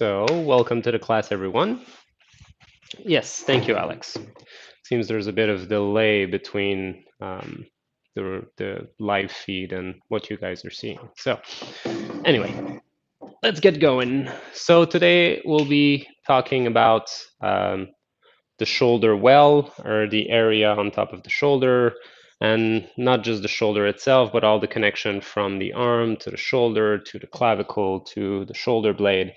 So, welcome to the class, everyone. Yes, thank you, Alex. Seems there's a bit of delay between the live feed and what you guys are seeing. So, anyway, let's get going. So today we'll be talking about the shoulder well, or the area on top of the shoulder, and not just the shoulder itself, but all the connection from the arm to the shoulder to the clavicle to the shoulder blade,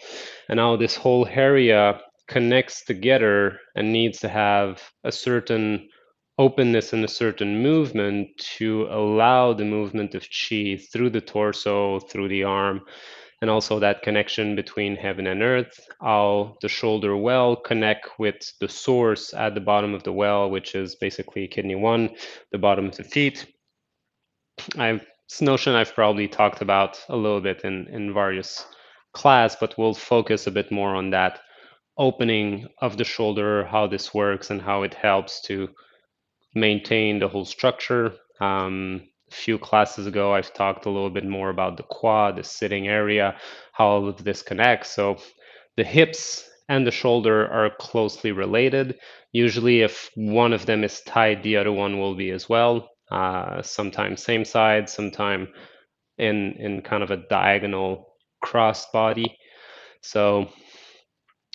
and how this whole area connects together and needs to have a certain openness and a certain movement to allow the movement of chi through the torso, through the arm, and also that connection between heaven and earth, how the shoulder well connect with the source at the bottom of the well, which is basically kidney one, the bottom of the feet. This notion I've probably talked about a little bit in various class, but we'll focus a bit more on that opening of the shoulder, how this works and how it helps to maintain the whole structure. A few classes ago, I've talked a little bit more about the quad, the sitting area, how all of this connects. So the hips and the shoulder are closely related. Usually, if one of them is tight, the other one will be as well. Sometimes same side, sometimes in kind of a diagonal crossed body. So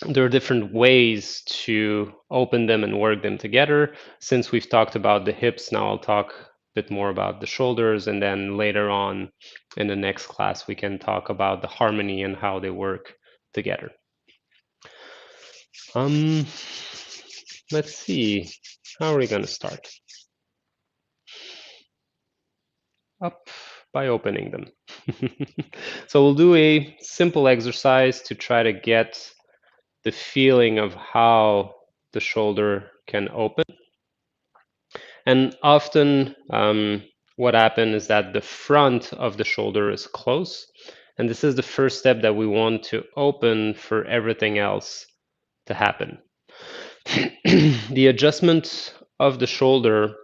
there are different ways to open them and work them together. Since we've talked about the hips, now I'll talk a bit more about the shoulders, and then later on in the next class, we can talk about the harmony and how they work together. Um, let's see, how are we going to start? Up by opening them. So we'll do a simple exercise to try to get the feeling of how the shoulder can open. And often, what happens is that the front of the shoulder is close. And this is the first step that we want to open for everything else to happen. The adjustment of the shoulder,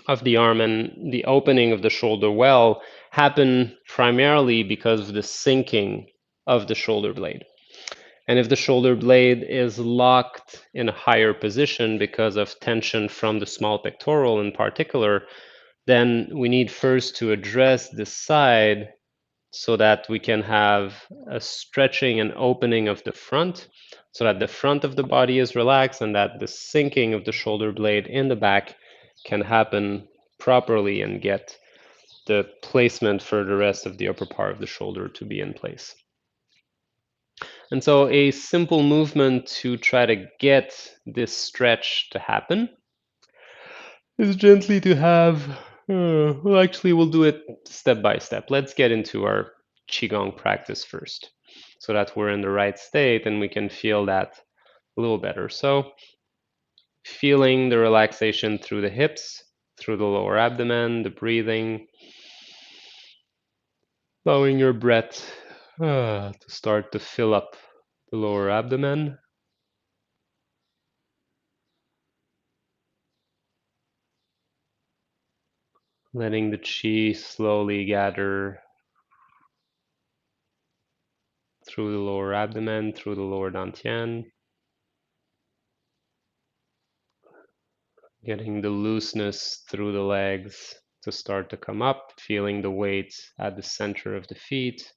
of the arm, and the opening of the shoulder well happen primarily because of the sinking of the shoulder blade. And if the shoulder blade is locked in a higher position because of tension from the small pectoral in particular, then we need first to address this side so that we can have a stretching and opening of the front, so that the front of the body is relaxed and that the sinking of the shoulder blade in the back can happen properly and get the placement for the rest of the upper part of the shoulder to be in place. And so a simple movement to try to get this stretch to happen is gently to have, well, actually, we'll do it step by step. Let's get into our Qigong practice first so that we're in the right state and we can feel that a little better. So, feeling the relaxation through the hips, through the lower abdomen, the breathing, allowing your breath to start to fill up the lower abdomen. Letting the chi slowly gather through the lower abdomen, through the lower dantian, getting the looseness through the legs to start to come up, feeling the weight at the center of the feet.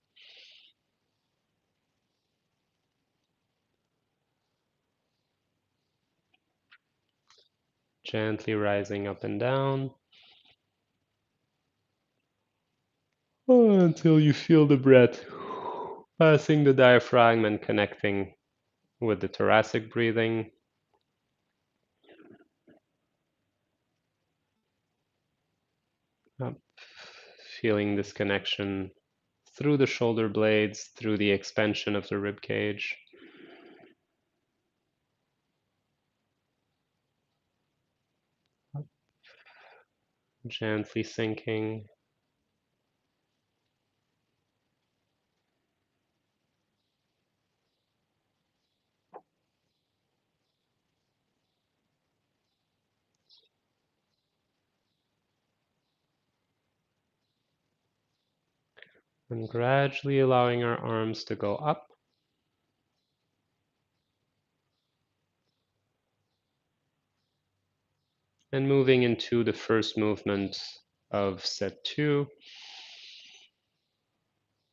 Gently rising up and down until you feel the breath passing the diaphragm and connecting with the thoracic breathing. Up, feeling this connection through the shoulder blades, through the expansion of the rib cage. Gently sinking. And gradually allowing our arms to go up And moving into the first movement of set 2,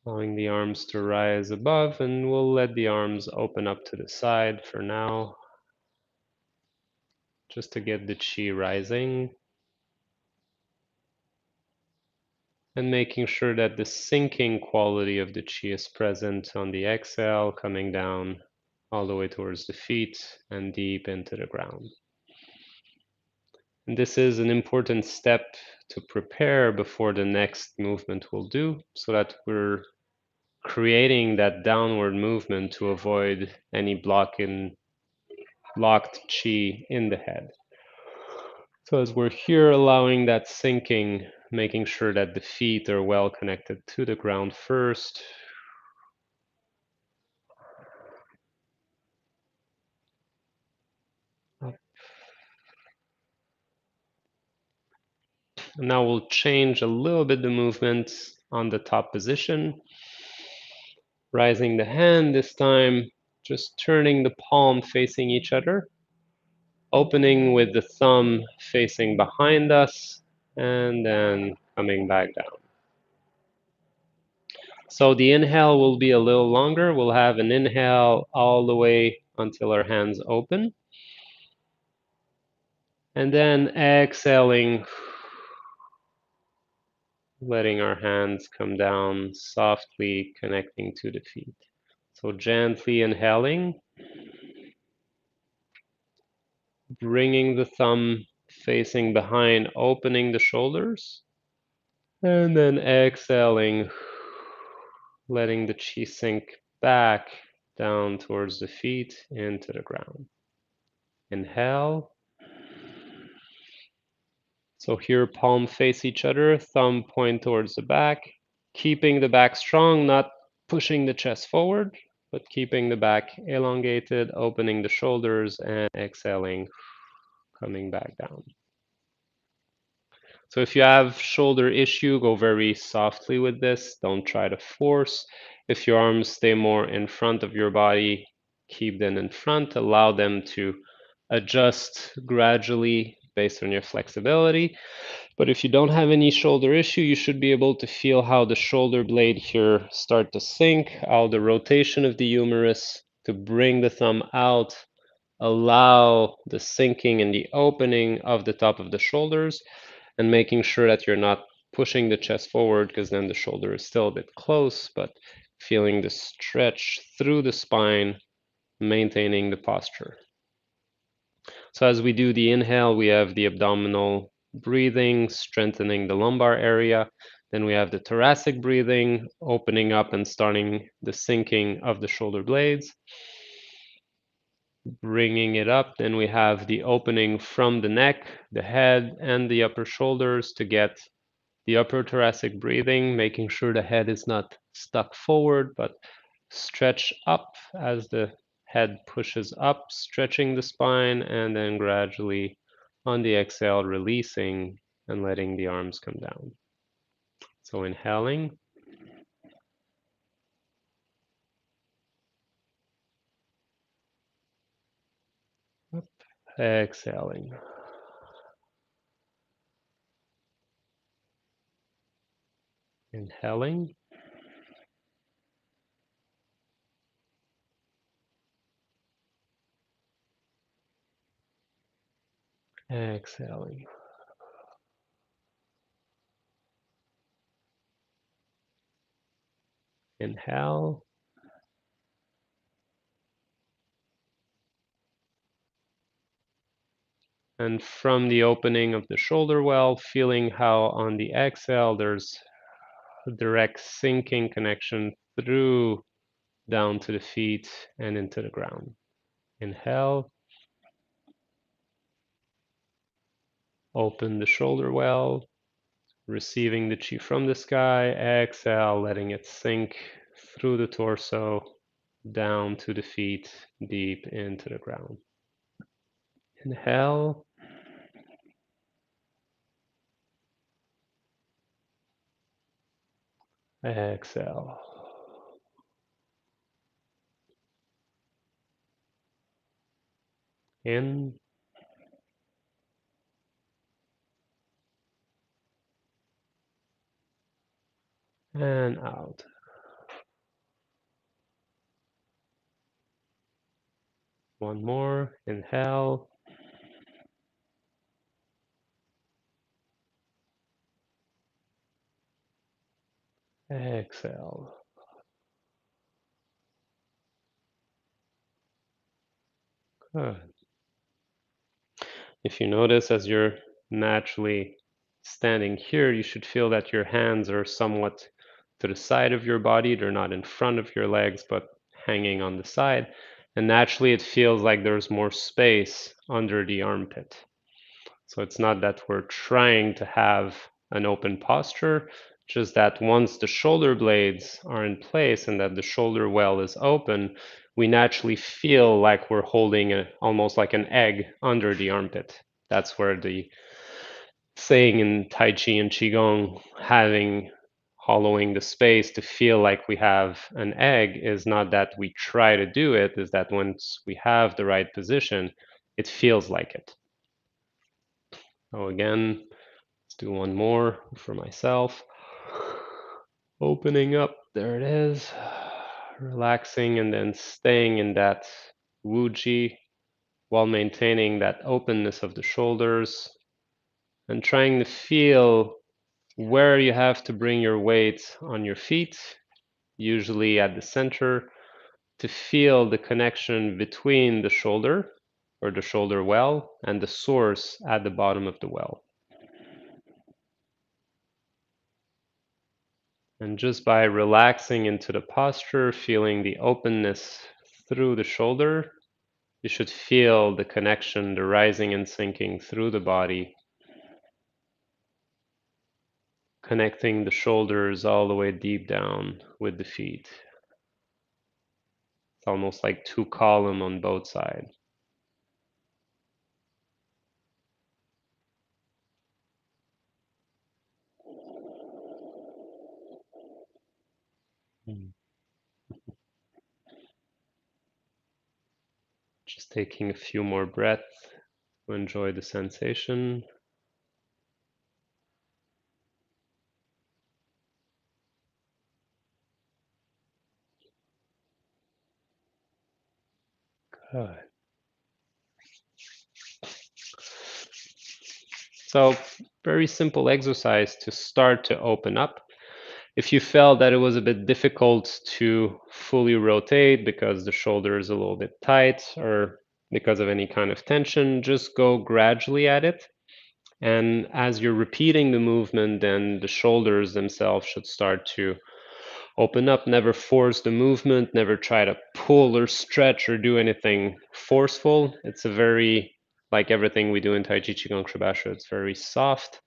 allowing the arms to rise above, and we'll let the arms open up to the side for now, just to get the chi rising. And making sure that the sinking quality of the chi is present on the exhale, coming down all the way towards the feet and deep into the ground. And this is an important step to prepare before the next movement we'll do, so that we're creating that downward movement to avoid any blocked chi in the head. So as we're here allowing that sinking, making sure that the feet are well connected to the ground first. And now we'll change a little bit the movement on the top position. Rising the hand this time, just turning the palm facing each other. Opening with the thumb facing behind us, and then coming back down. So the inhale will be a little longer. We'll have an inhale all the way until our hands open. And then exhaling, letting our hands come down softly, connecting to the feet. So gently inhaling, bringing the thumb facing behind, opening the shoulders, and then exhaling, letting the chi sink back down towards the feet into the ground. Inhale. So here, palm face each other, thumb point towards the back, keeping the back strong, not pushing the chest forward, but keeping the back elongated, opening the shoulders, and exhaling, coming back down. So if you have shoulder issue, go very softly with this. Don't try to force. If your arms stay more in front of your body, keep them in front. Allow them to adjust gradually based on your flexibility. But if you don't have any shoulder issue, you should be able to feel how the shoulder blade here start to sink, how the rotation of the humerus to bring the thumb out, allow the sinking and the opening of the top of the shoulders, and making sure that you're not pushing the chest forward, because then the shoulder is still a bit close, but feeling the stretch through the spine, maintaining the posture. So as we do the inhale, we have the abdominal breathing, strengthening the lumbar area. Then we have the thoracic breathing, opening up and starting the sinking of the shoulder blades, bringing it up. Then we have the opening from the neck, the head, and the upper shoulders to get the upper thoracic breathing, making sure the head is not stuck forward, but stretch up as the head pushes up, stretching the spine, and then gradually on the exhale, releasing and letting the arms come down. So inhaling, exhaling, inhaling, exhaling. Inhale, and from the opening of the shoulder well, feeling how on the exhale there's a direct sinking connection through down to the feet and into the ground. Inhale, open the shoulder well, receiving the chi from the sky. Exhale, letting it sink through the torso, down to the feet, deep into the ground. Inhale, exhale. In and out. One more. Inhale. Exhale. Good. If you notice as you're naturally standing here, you should feel that your hands are somewhat to the side of your body. They're not in front of your legs, but hanging on the side. And naturally, it feels like there's more space under the armpit. So it's not that we're trying to have an open posture, just that once the shoulder blades are in place and that the shoulder well is open, we naturally feel like we're holding almost like an egg under the armpit. That's where the saying in Taiji and Qigong, having hollowing the space to feel like we have an egg, is not that we try to do it, is that once we have the right position, it feels like it. So again, let's do one more for myself. Opening up, there it is. Relaxing and then staying in that wuji while maintaining that openness of the shoulders and trying to feel where you have to bring your weight on your feet, usually at the center, to feel the connection between the shoulder or the shoulder well and the source at the bottom of the well. And just by relaxing into the posture, feeling the openness through the shoulder, you should feel the connection, the rising and sinking through the body, connecting the shoulders all the way deep down with the feet. It's almost like two columns on both sides. Just taking a few more breaths to enjoy the sensation. Good. So, very simple exercise to start to open up. If you felt that it was a bit difficult to fully rotate because the shoulder is a little bit tight or because of any kind of tension, just go gradually at it. And as you're repeating the movement, then the shoulders themselves should start to open up. Never force the movement, never try to pull or stretch or do anything forceful. It's a very, like everything we do in Taiji Qigong Shibashi, it's very soft.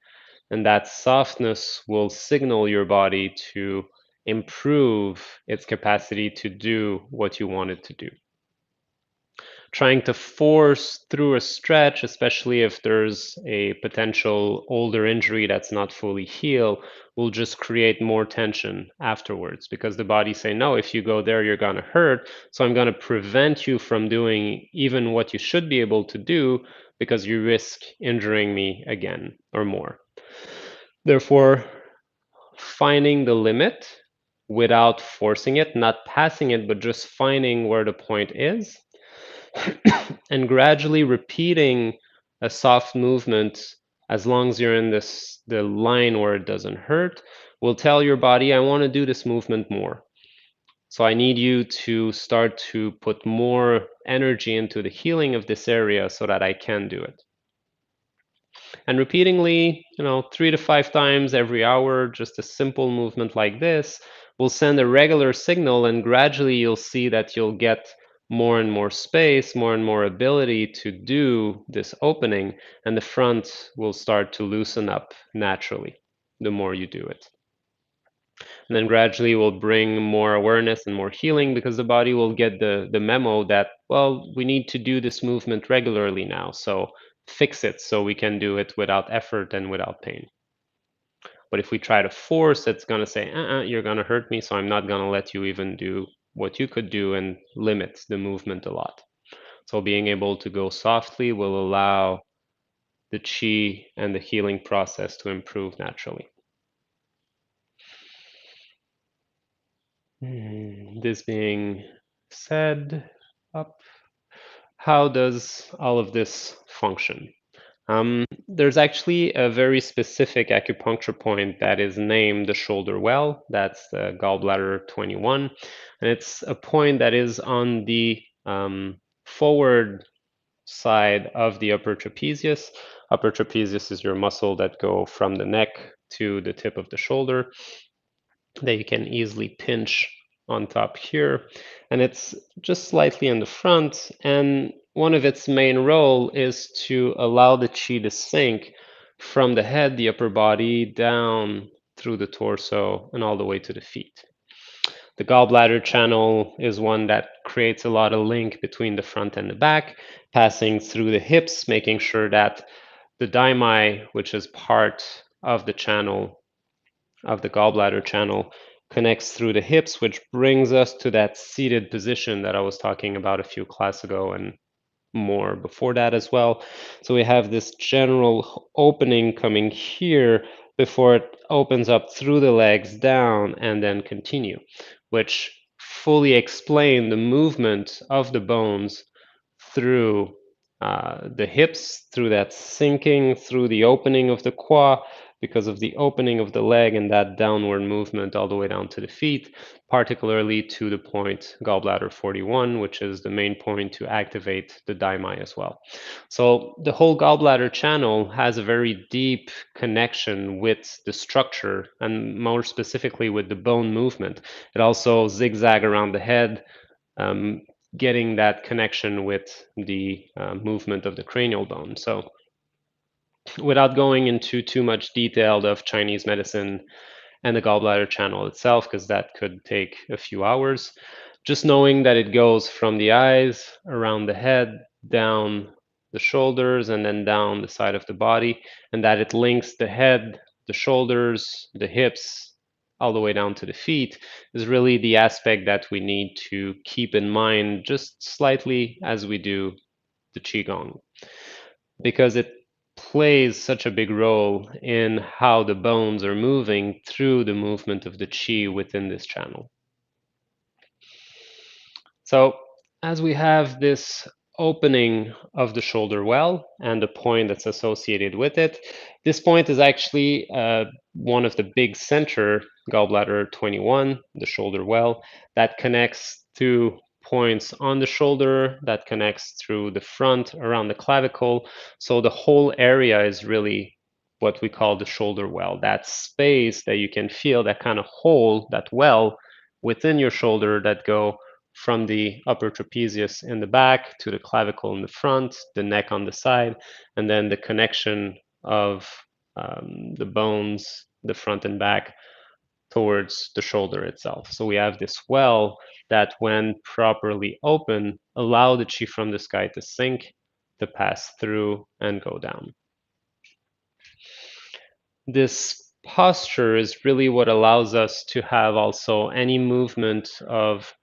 And that softness will signal your body to improve its capacity to do what you want it to do. Trying to force through a stretch, especially if there's a potential older injury that's not fully healed, will just create more tension afterwards because the body say, no, if you go there, you're going to hurt. So I'm going to prevent you from doing even what you should be able to do because you risk injuring me again or more. Therefore, finding the limit without forcing it, not passing it, but just finding where the point is, and gradually repeating a soft movement as long as you're in this the line where it doesn't hurt will tell your body, I want to do this movement more. So I need you to start to put more energy into the healing of this area so that I can do it. And repeatingly, 3 to 5 times every hour, just a simple movement like this will send a regular signal, and gradually you'll see that you'll get more and more space, more and more ability to do this opening, and the front will start to loosen up naturally the more you do it. And then gradually we'll bring more awareness and more healing because the body will get the memo that, well, we need to do this movement regularly now. So fix it so we can do it without effort and without pain. But if we try to force, it's going to say, you're going to hurt me, so I'm not going to let you even do what you could do and limit the movement a lot. So being able to go softly will allow the chi and the healing process to improve naturally. This being said, up, how does all of this function? There's actually a very specific acupuncture point that is named the shoulder well. That's the gallbladder 21. And it's a point that is on the forward side of the upper trapezius. Upper trapezius is your muscle that go from the neck to the tip of the shoulder that you can easily pinch on top here. And it's just slightly in the front. And one of its main role is to allow the chi to sink from the head, the upper body, down through the torso and all the way to the feet. The gallbladder channel is one that creates a lot of link between the front and the back, passing through the hips, making sure that the daimai, which is part of the channel, of the gallbladder channel, connects through the hips, which brings us to that seated position that I was talking about a few classes ago and more before that as well. So we have this general opening coming here before it opens up through the legs down and then continue, which fully explain the movement of the bones through the hips, through that sinking, through the opening of the quad, because of the opening of the leg and that downward movement all the way down to the feet, particularly to the point gallbladder 41, which is the main point to activate the daimai as well. So the whole gallbladder channel has a very deep connection with the structure and more specifically with the bone movement. It also zigzag around the head, um, getting that connection with the movement of the cranial bone. So without going into too much detail of Chinese medicine and the gallbladder channel itself, because that could take a few hours, just knowing that it goes from the eyes, around the head, down the shoulders, and then down the side of the body, and that it links the head, the shoulders, the hips, all the way down to the feet, is really the aspect that we need to keep in mind just slightly as we do the Qigong, because it plays such a big role in how the bones are moving through the movement of the chi within this channel. So as we have this opening of the shoulder well and the point that's associated with it, this point is actually one of the big center gallbladder 21, the shoulder well, that connects to points on the shoulder, that connects through the front around the clavicle. So the whole area is really what we call the shoulder well, that space that you can feel, that kind of hole, that well within your shoulder that go from the upper trapezius in the back to the clavicle in the front, the neck on the side, and then the connection of the bones, the front and back, towards the shoulder itself. So we have this well that, when properly open, allow the chi from the sky to sink, to pass through, and go down. This posture is really what allows us to have also any movement of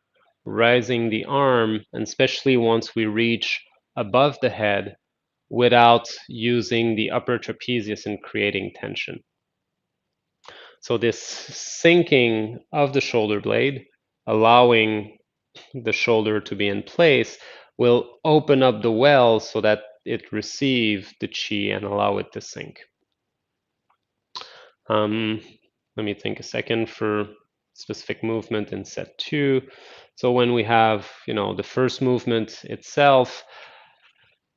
rising the arm, and especially once we reach above the head, without using the upper trapezius and creating tension. So this sinking of the shoulder blade, allowing the shoulder to be in place, will open up the well so that it receive the chi and allow it to sink. Um, Let me think a second for specific movement in set 2. So when we have, the first movement itself,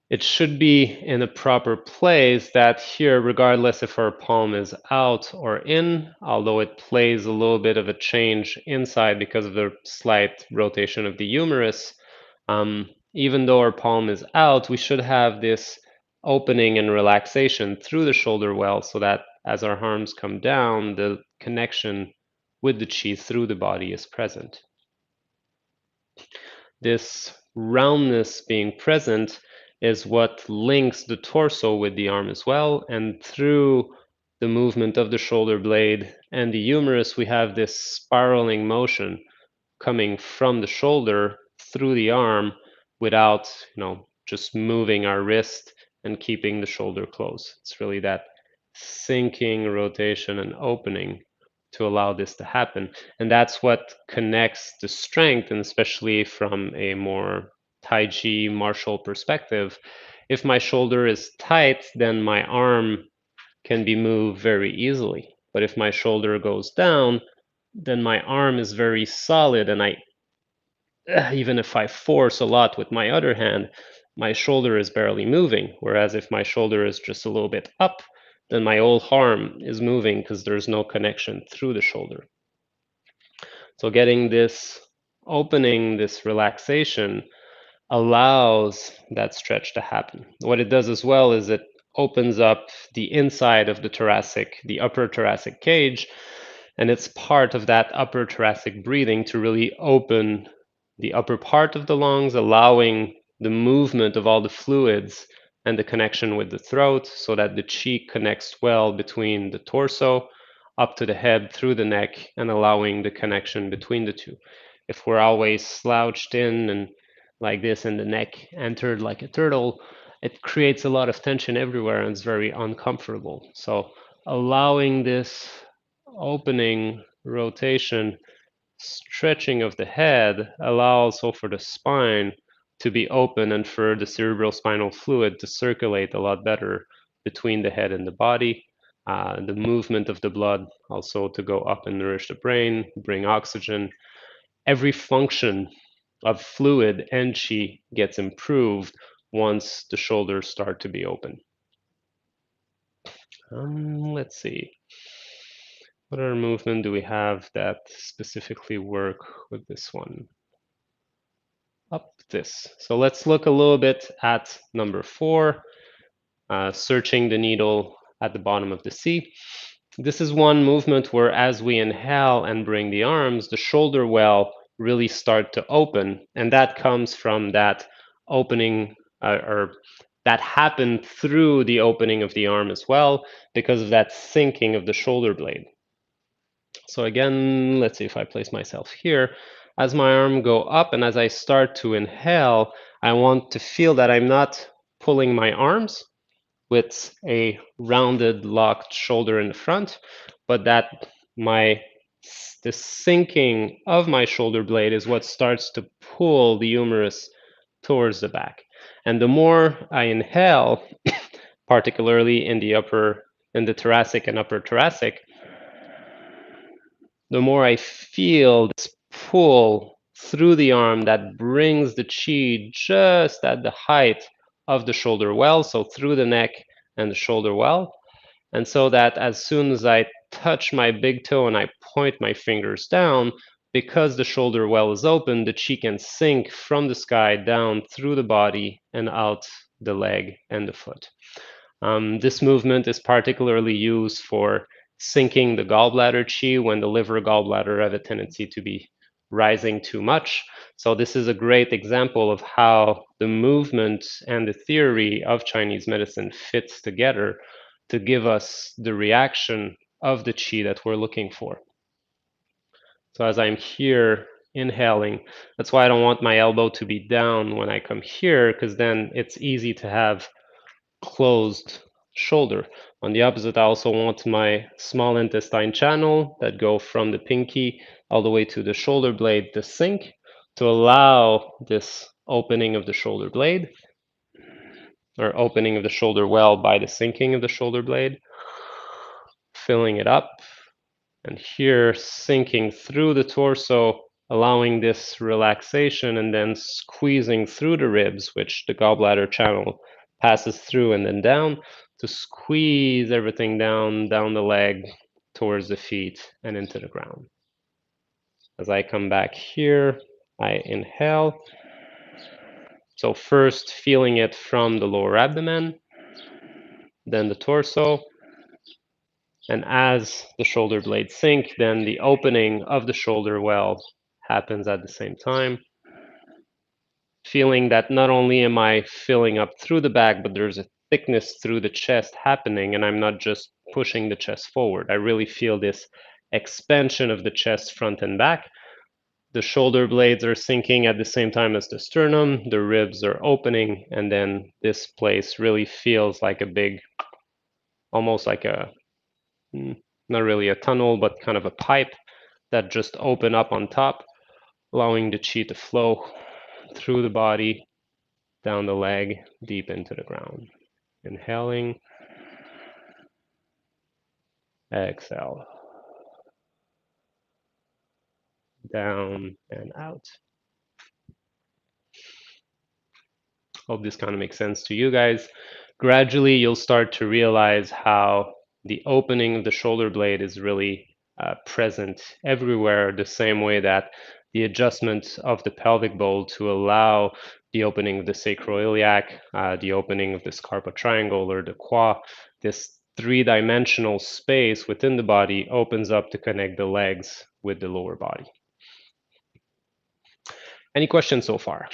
it should be in a proper place, that here, regardless if our palm is out or in, although it plays a little bit of a change inside because of the slight rotation of the humerus, even though our palm is out, we should have this opening and relaxation through the shoulder well, so that as our arms come down, the connection with the chi through the body is present. This roundness being present is what links the torso with the arm as well, and through the movement of the shoulder blade and the humerus, we have this spiraling motion coming from the shoulder through the arm without, just moving our wrist and keeping the shoulder closed. It's really that sinking, rotation, and opening to allow this to happen. And that's what connects the strength, and especially from a more Taiji martial perspective. If my shoulder is tight, then my arm can be moved very easily. But if my shoulder goes down, then my arm is very solid, and even if I force a lot with my other hand, my shoulder is barely moving. Whereas if my shoulder is just a little bit up, then my whole arm is moving because there's no connection through the shoulder. So getting this opening, this relaxation, allows that stretch to happen. What it does as well is it opens up the inside of the upper thoracic cage, and it's part of that upper thoracic breathing to really open the upper part of the lungs, allowing the movement of all the fluids and the connection with the throat so that the chi connects well between the torso up to the head through the neck and allowing the connection between the two. If we're always slouched in and like this and the neck entered like a turtle, it creates a lot of tension everywhere and it's very uncomfortable. So allowing this opening, rotation, stretching of the head allows also for the spine to be open and for the cerebral spinal fluid to circulate a lot better between the head and the body. The movement of the blood also to go up and nourish the brain, bring oxygen. Every function of fluid and chi gets improved once the shoulders start to be open. Let's see. What other movement do we have that specifically work with this one? Up this. So let's look a little bit at number 4, searching the needle at the bottom of the sea. This is one movement where as we inhale and bring the arms, the shoulder well really start to open. And that comes from that opening or that happened through the opening of the arm as well because of that sinking of the shoulder blade. So again, let's see if I place myself here. As my arm go up and as I start to inhale, I want to feel that I'm not pulling my arms with a rounded locked shoulder in the front, but that the sinking of my shoulder blade is what starts to pull the humerus towards the back. And the more I inhale, particularly in the thoracic and upper thoracic, the more I feel this pull through the arm that brings the chi just at the height of the shoulder well, so through the neck and the shoulder well. And so that as soon as I touch my big toe and I point my fingers down, because the shoulder well is open, the chi can sink from the sky down through the body and out the leg and the foot. This movement is particularly used for sinking the gallbladder chi when the liver gallbladder have a tendency to be rising too much. So this is a great example of how the movement and the theory of Chinese medicine fits together to give us the reaction of the chi that we're looking for. So as I'm here inhaling, that's why I don't want my elbow to be down when I come here, because then it's easy to have closed shoulder. On the opposite, I also want my small intestine channel that go from the pinky all the way to the shoulder blade to sink to allow this opening of the shoulder blade or opening of the shoulder well by the sinking of the shoulder blade, filling it up, and here sinking through the torso, allowing this relaxation and then squeezing through the ribs, which the gallbladder channel passes through, and then down to squeeze everything down the leg towards the feet and into the ground. As I come back here, I inhale. So first feeling it from the lower abdomen, then the torso, and as the shoulder blades sink, then the opening of the shoulder well happens at the same time. Feeling that not only am I filling up through the back, but there's a thickness through the chest happening, and I'm not just pushing the chest forward. I really feel this expansion of the chest front and back. The shoulder blades are sinking at the same time as the sternum, the ribs are opening, and then this place really feels like a big, almost like a not really a tunnel, but kind of a pipe that just open up on top, allowing the chi to flow through the body, down the leg, deep into the ground. Inhaling, exhale, down and out. Hope this kind of makes sense to you guys. Gradually, you'll start to realize how the opening of the shoulder blade is really present everywhere, the same way that the adjustment of the pelvic bowl to allow the opening of the sacroiliac, the opening of the scarpa triangle or the qua, this three-dimensional space within the body opens up to connect the legs with the lower body. Any questions so far?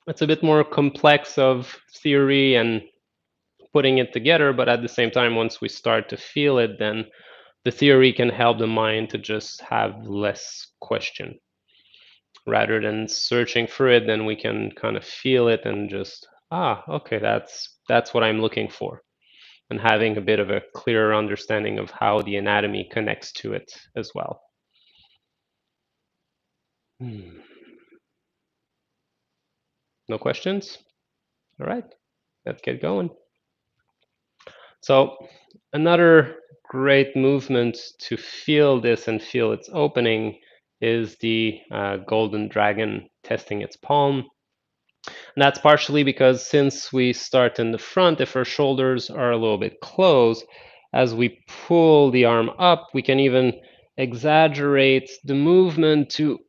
It's a bit more complex of theory and putting it together, but at the same time, once we start to feel it, then the theory can help the mind to just have less question. Rather than searching for it, then we can kind of feel it and just, okay, that's what I'm looking for. And having a bit of a clearer understanding of how the anatomy connects to it as well. No questions? All right, let's get going. So another great movement to feel this and feel its opening is the golden dragon testing its palm. And that's partially because since we start in the front, if our shoulders are a little bit closed, as we pull the arm up, we can even exaggerate the movement to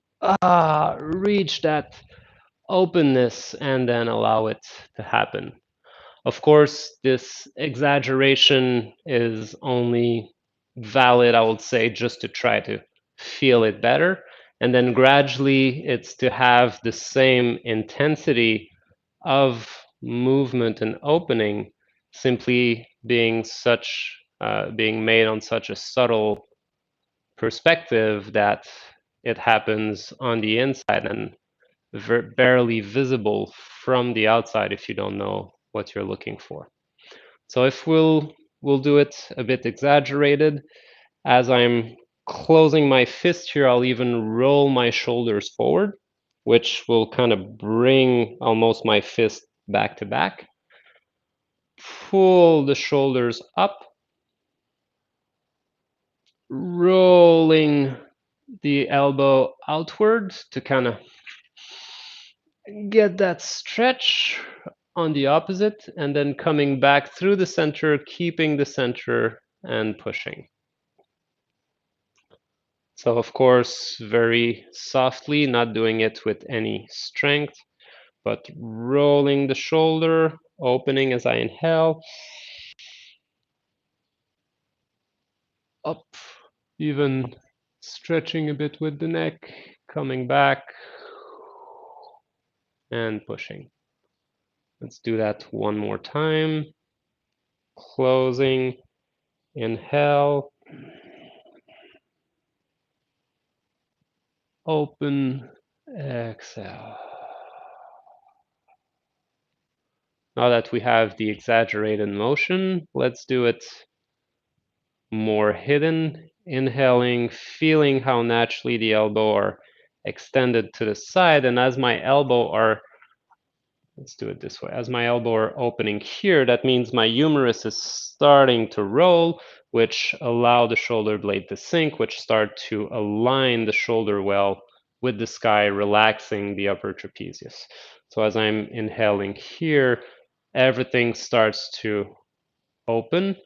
reach that openness and then allow it to happen. Of course, this exaggeration is only valid, I would say, just to try to feel it better. And then gradually, it's to have the same intensity of movement and opening, simply being being made on such a subtle perspective that it happens on the inside and barely visible from the outside if you don't know what you're looking for. So if we'll do it a bit exaggerated, as I'm closing my fist here, I'll even roll my shoulders forward, which will kind of bring almost my fist back to back. Pull the shoulders up, rolling the elbow outward to kind of get that stretch on the opposite, and then coming back through the center, keeping the center and pushing. So of course, very softly, not doing it with any strength, but rolling the shoulder, opening as I inhale, up, even stretching a bit with the neck, coming back and pushing. Let's do that one more time. Closing, inhale, open, exhale. Now that we have the exaggerated motion, let's do it more hidden. Inhaling, feeling how naturally the elbow are extended to the side, and as my elbow are, let's do it this way, as my elbow are opening here, that means my humerus is starting to roll, which allow the shoulder blade to sink, which start to align the shoulder well with the sky, relaxing the upper trapezius. So as I'm inhaling here, everything starts to open,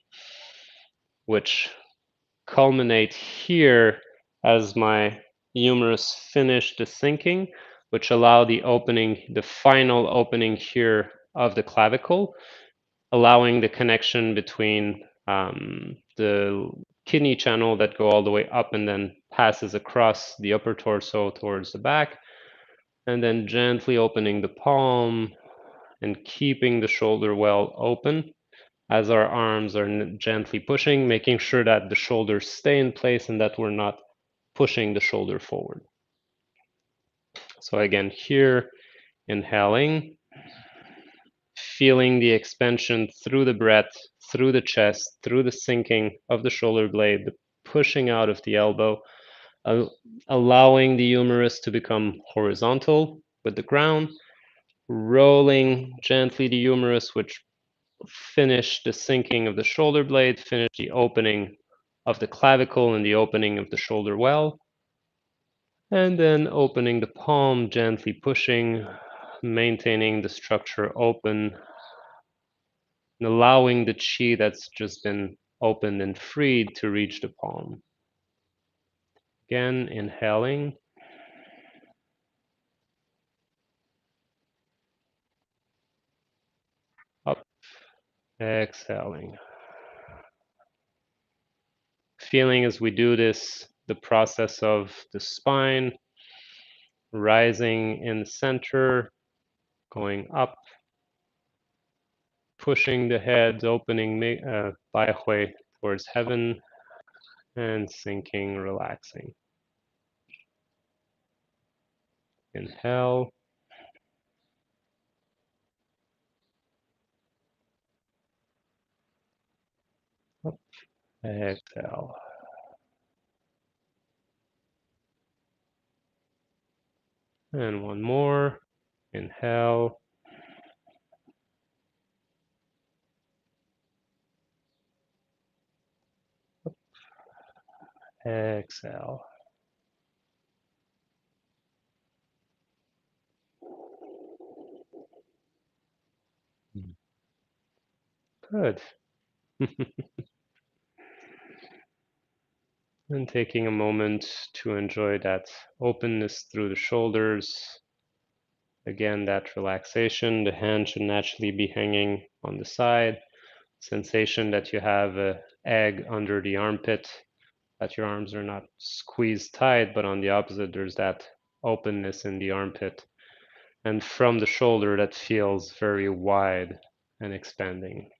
which culminate here as my humerus finish the sinking, which allow the opening, the final opening here of the clavicle, allowing the connection between the kidney channel that go all the way up and then passes across the upper torso towards the back, and then gently opening the palm and keeping the shoulder well open as our arms are gently pushing, making sure that the shoulders stay in place and that we're not pushing the shoulder forward. So again, here, inhaling, feeling the expansion through the breath, through the chest, through the sinking of the shoulder blade, the pushing out of the elbow, uh, allowing the humerus to become horizontal with the ground, rolling gently the humerus, which finish the sinking of the shoulder blade, finish the opening of the clavicle and the opening of the shoulder well, and then opening the palm, gently pushing, maintaining the structure open, and allowing the chi that's just been opened and freed to reach the palm. Again, inhaling, up, exhaling. Feeling as we do this, the process of the spine rising in the center, going up, pushing the head, opening Baihui towards heaven, and sinking, relaxing. Inhale, up, exhale. And one more. Inhale, exhale. Good. And taking a moment to enjoy that openness through the shoulders. Again, that relaxation. The hand should naturally be hanging on the side. Sensation that you have an egg under the armpit, that your arms are not squeezed tight, but on the opposite, there's that openness in the armpit. And from the shoulder, that feels very wide and expanding.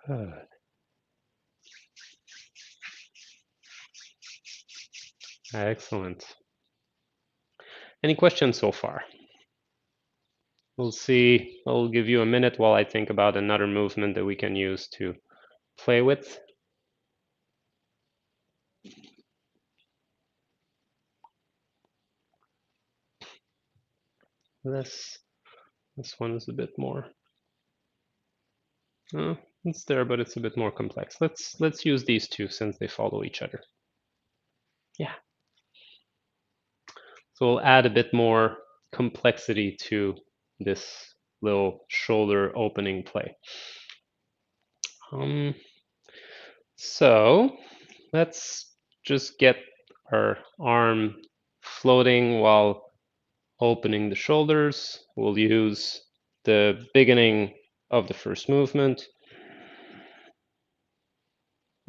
Good. Excellent. Any questions so far? We'll see. I'll give you a minute while I think about another movement that we can use to play with. This one is a bit more. It's there, but it's a bit more complex. Let's use these two since they follow each other. Yeah. So we'll add a bit more complexity to this little shoulder opening play. So let's just get our arm floating while opening the shoulders. We'll use the beginning of the first movement.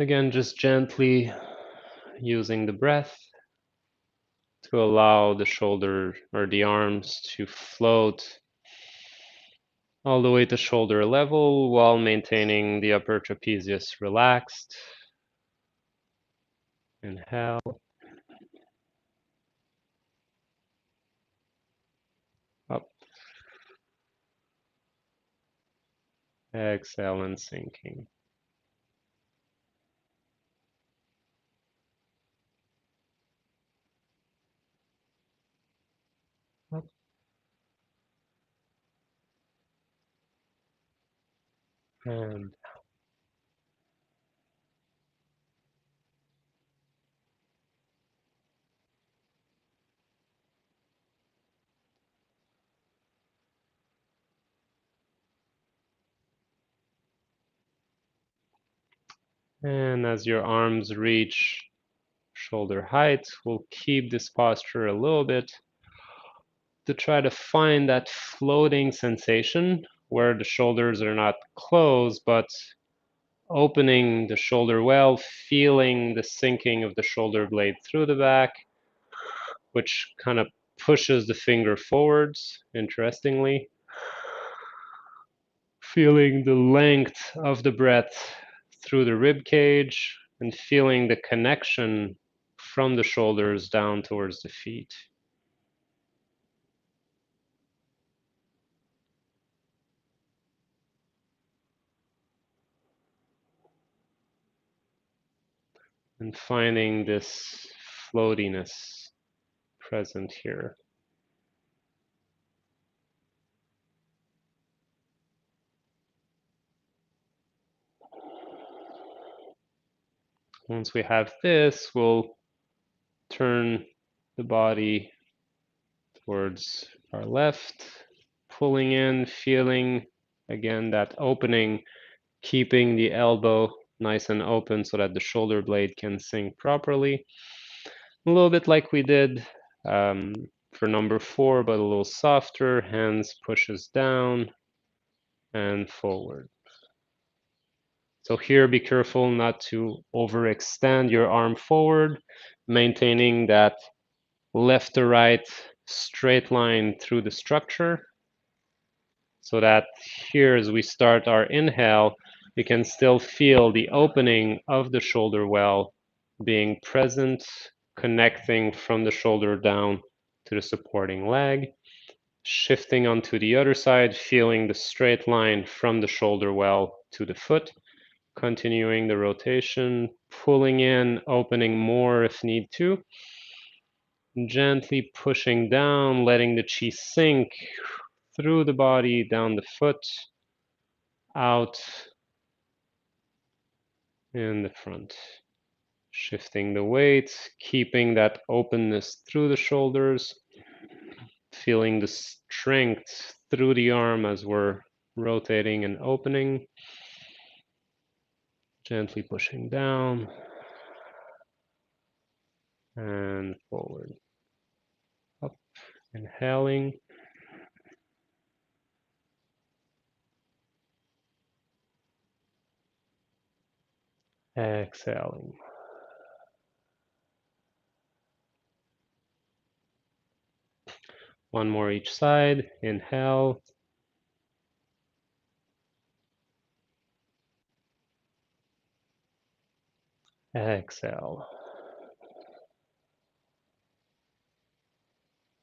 Again, just gently using the breath to allow the shoulder or the arms to float all the way to shoulder level while maintaining the upper trapezius relaxed. Inhale. Up. Exhale and sinking. Up. And as your arms reach shoulder height, we'll keep this posture a little bit to try to find that floating sensation where the shoulders are not closed, but opening the shoulder well, feeling the sinking of the shoulder blade through the back, which kind of pushes the finger forwards, interestingly, feeling the length of the breath through the rib cage and feeling the connection from the shoulders down towards the feet. And finding this floatiness present here. Once we have this, we'll turn the body towards our left, pulling in, feeling again that opening, keeping the elbow nice and open so that the shoulder blade can sink properly. A little bit like we did for number 4, but a little softer. Hands pushes down and forward. So here, be careful not to overextend your arm forward, maintaining that left to right straight line through the structure, so that here as we start our inhale, we can still feel the opening of the shoulder well being present, connecting from the shoulder down to the supporting leg, shifting onto the other side, feeling the straight line from the shoulder well to the foot, continuing the rotation, pulling in, opening more if need to, gently pushing down, letting the chi sink through the body, down the foot, out in the front. Shifting the weight, keeping that openness through the shoulders, feeling the strength through the arm as we're rotating and opening. Gently pushing down and forward. Up, inhaling. Exhaling. One more each side. Inhale. Exhale.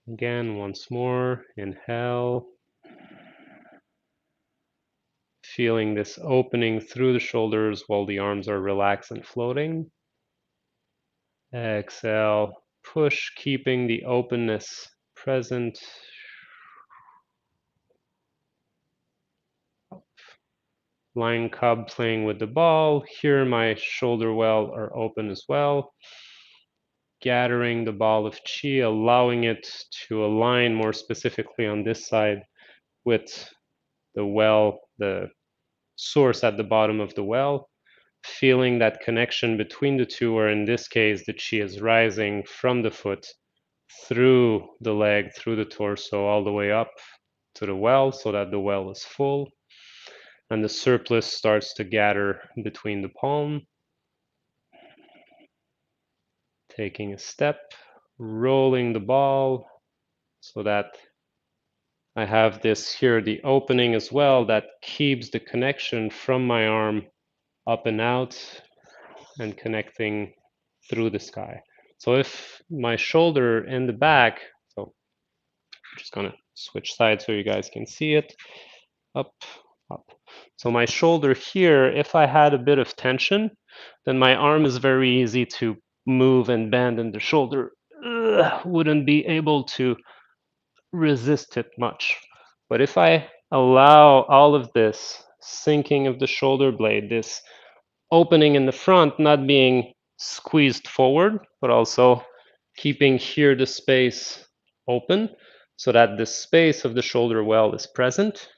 Again, once more. Inhale. Feeling this opening through the shoulders while the arms are relaxed and floating. Exhale. Push, keeping the openness present. Lion cub playing with the ball. Here my shoulder well are open as well. Gathering the ball of chi, allowing it to align more specifically on this side with the well, the source at the bottom of the well. Feeling that connection between the two, or in this case, the chi is rising from the foot through the leg, through the torso, all the way up to the well so that the well is full. And the surplus starts to gather between the palm. Taking a step, rolling the ball so that I have this here, the opening as well, that keeps the connection from my arm up and out and connecting through the sky. So if my shoulder in the back, so I'm just gonna switch sides so you guys can see it, up, up. So my shoulder here, if I had a bit of tension, then my arm is very easy to move and bend, and the shoulder wouldn't be able to resist it much. But if I allow all of this sinking of the shoulder blade, this opening in the front not being squeezed forward, but also keeping here the space open so that the space of the shoulder well is present.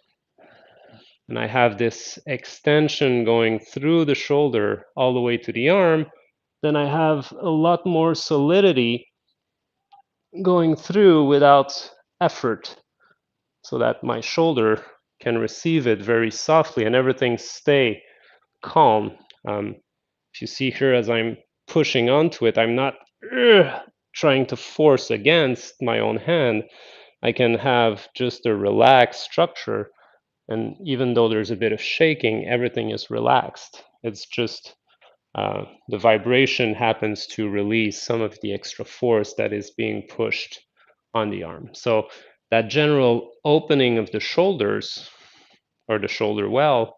And I have this extension going through the shoulder all the way to the arm, then I have a lot more solidity going through without effort, so that my shoulder can receive it very softly and everything stay calm. If you see here as I'm pushing onto it, I'm not trying to force against my own hand, I can have just a relaxed structure. And even though there's a bit of shaking, everything is relaxed. It's just the vibration happens to release some of the extra force that is being pushed on the arm. So that general opening of the shoulders or the shoulder well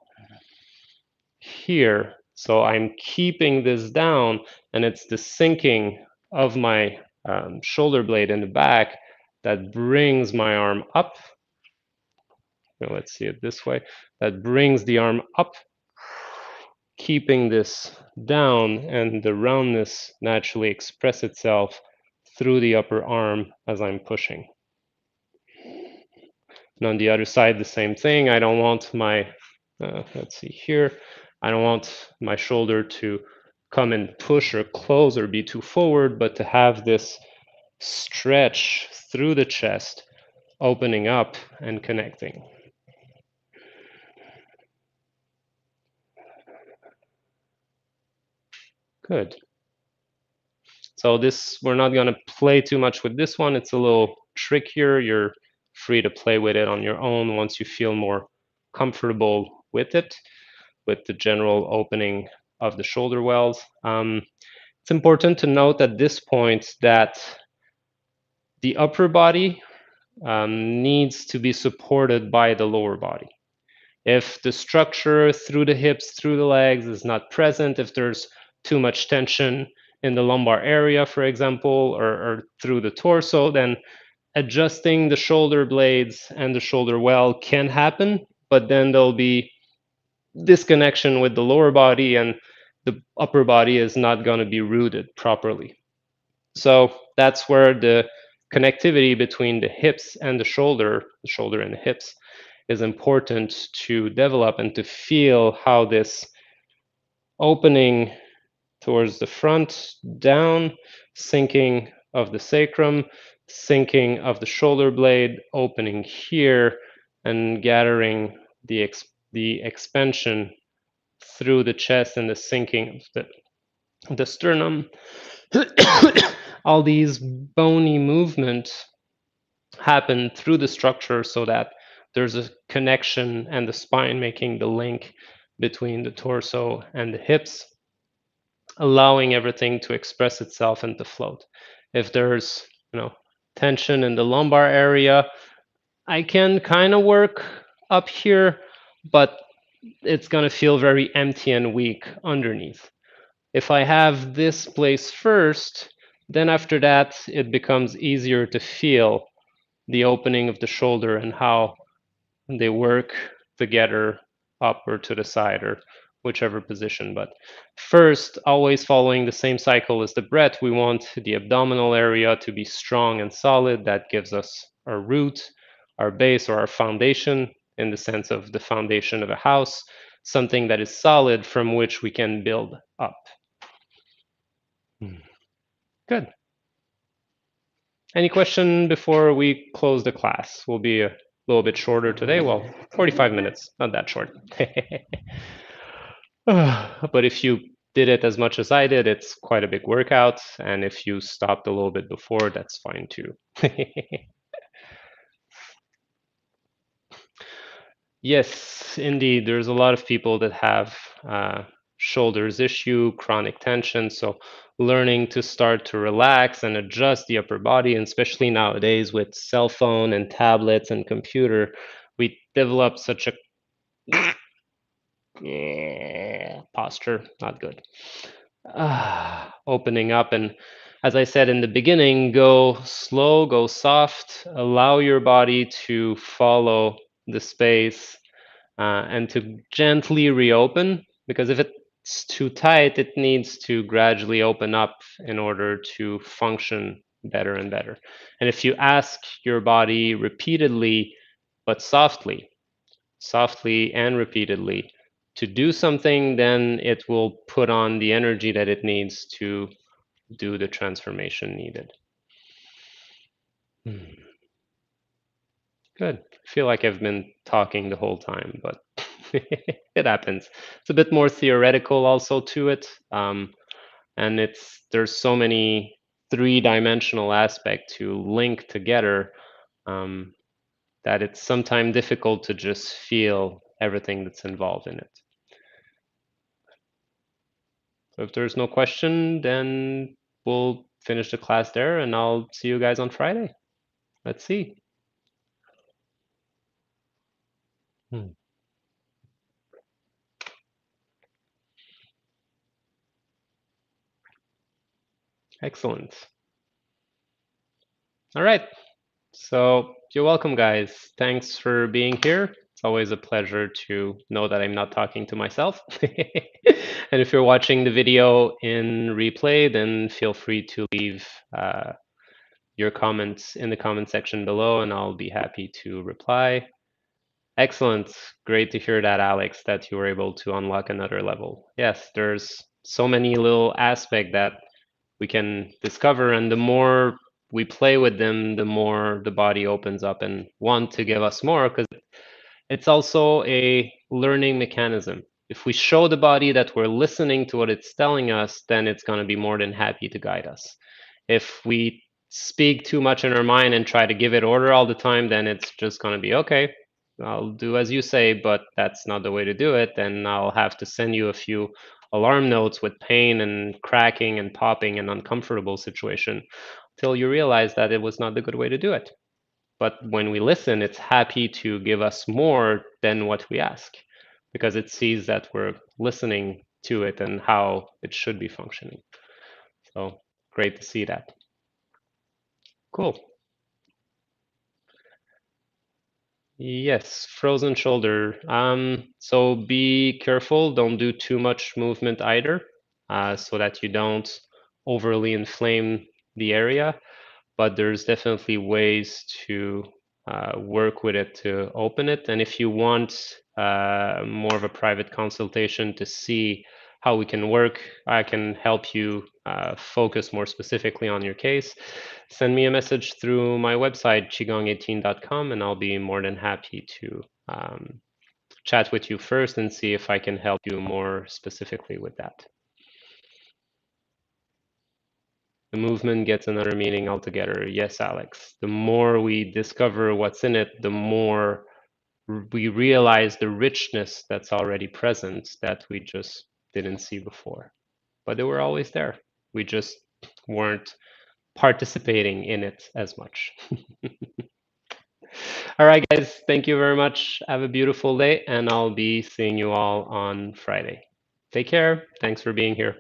here. So I'm keeping this down, and it's the sinking of my shoulder blade in the back that brings my arm up. Let's see it this way. That brings the arm up, keeping this down, and the roundness naturally express itself through the upper arm as I'm pushing. And on the other side, the same thing. I don't want my, let's see here, I don't want my shoulder to come and push or close or be too forward, but to have this stretch through the chest, opening up and connecting. Good. So this, we're not going to play too much with this one. It's a little trickier. You're free to play with it on your own once you feel more comfortable with it, with the general opening of the shoulder wells. It's important to note at this point that the upper body needs to be supported by the lower body. If the structure through the hips, through the legs is not present, if there's too much tension in the lumbar area, for example, or through the torso, then adjusting the shoulder blades and the shoulder well can happen, but then there'll be disconnection with the lower body and the upper body is not going to be rooted properly. So that's where the connectivity between the hips and the shoulder and the hips, is important to develop and to feel how this opening towards the front, down, sinking of the sacrum, sinking of the shoulder blade, opening here, and gathering the expansion through the chest and the sinking of the sternum. All these bony movements happen through the structure so that there's a connection and the spine making the link between the torso and the hips, allowing everything to express itself and to float. If there's, tension in the lumbar area, I can kind of work up here, but it's going to feel very empty and weak underneath. If I have this place first, then after that, it becomes easier to feel the opening of the shoulder and how they work together up or to the side or whichever position. But first, always following the same cycle as the breath, we want the abdominal area to be strong and solid. That gives us our root, our base, or our foundation, in the sense of the foundation of a house, something that is solid from which we can build up. Good. Any question before we close the class? We'll be a little bit shorter today. Well, 45 minutes, not that short. But if you did it as much as I did, it's quite a big workout. And if you stopped a little bit before, that's fine too. Yes, indeed. There's a lot of people that have shoulders issue, chronic tension. So learning to start to relax and adjust the upper body, and especially nowadays with cell phone and tablets and computer, we develop such a posture, not good. Opening up, and as I said in the beginning, go slow, go soft, allow your body to follow the space and to gently reopen, because if it's too tight, it needs to gradually open up in order to function better and better. And if you ask your body repeatedly, but softly and repeatedly, to do something, then it will put on the energy that it needs to do the transformation needed. Good. I feel like I've been talking the whole time, but it happens. It's a bit more theoretical also to it. And there's so many three-dimensional aspect to link together, that it's sometimes difficult to just feel everything that's involved in it. So if there's no question, then we'll finish the class there, and I'll see you guys on Friday. Let's see. Excellent. All right. So you're welcome, guys. Thanks for being here. It's always a pleasure to know that I'm not talking to myself. And if you're watching the video in replay, then feel free to leave your comments in the comment section below, and I'll be happy to reply. Excellent. Great to hear that, Alex, that you were able to unlock another level. Yes, there's so many little aspects that we can discover, and the more we play with them, the more the body opens up and want to give us more, because it's also a learning mechanism. If we show the body that we're listening to what it's telling us, then it's going to be more than happy to guide us. If we speak too much in our mind and try to give it order all the time, then it's just going to be okay. I'll do as you say, but that's not the way to do it. Then I'll have to send you a few alarm notes with pain and cracking and popping and uncomfortable situation till you realize that it was not the good way to do it. But when we listen, it's happy to give us more than what we ask because it sees that we're listening to it and how it should be functioning. So great to see that. Cool. Yes, frozen shoulder. So be careful. Don't do too much movement either, so that you don't overly inflame the area. But there's definitely ways to work with it to open it. And if you want more of a private consultation to see how we can work, I can help you focus more specifically on your case. Send me a message through my website, qigong18.com, and I'll be more than happy to chat with you first and see if I can help you more specifically with that. The movement gets another meaning altogether. Yes, Alex. The more we discover what's in it, the more we realize the richness that's already present that we just didn't see before. But they were always there. We just weren't participating in it as much. All right, guys. Thank you very much. Have a beautiful day, and I'll be seeing you all on Friday. Take care. Thanks for being here.